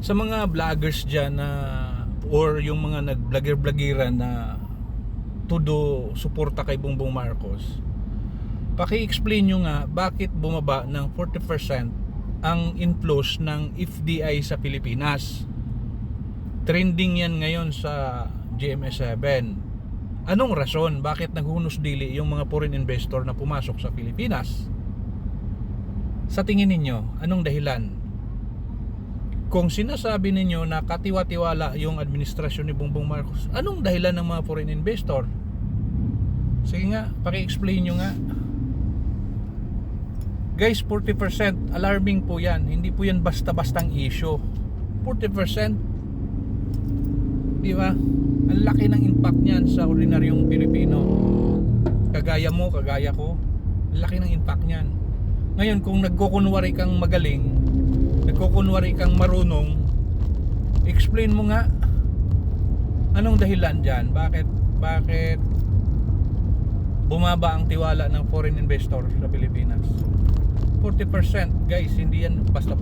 Sa mga vloggers dyan na or yung mga nag-vlogger-vloggeran na todo suporta kay Bongbong Marcos, paki-explain nyo nga bakit bumaba ng 40% ang inflows ng FDI sa Pilipinas. Trending yan ngayon sa GMA7. Anong rason bakit naghunos dili yung mga foreign investor na pumasok sa Pilipinas? Sa tingin ninyo, anong dahilan? Kung sinasabi ninyo na katiwa-tiwala yung administrasyon ni Bongbong Marcos, anong dahilan ng mga foreign investor? Sige nga, paki-explain nyo nga. Guys, 40%, alarming po yan. Hindi po yan basta-bastang issue. 40%, di ba? Ang laki ng impact niyan sa ordinaryong Pilipino. Kagaya mo, kagaya ko. Ang laki ng impact niyan. Ngayon, kung nagkukunwari kang magaling, nagkukunwari kang marunong, explain mo nga anong dahilan dyan. Bakit bumaba ang tiwala ng foreign investor sa Pilipinas? 40%, guys, hindi yan basta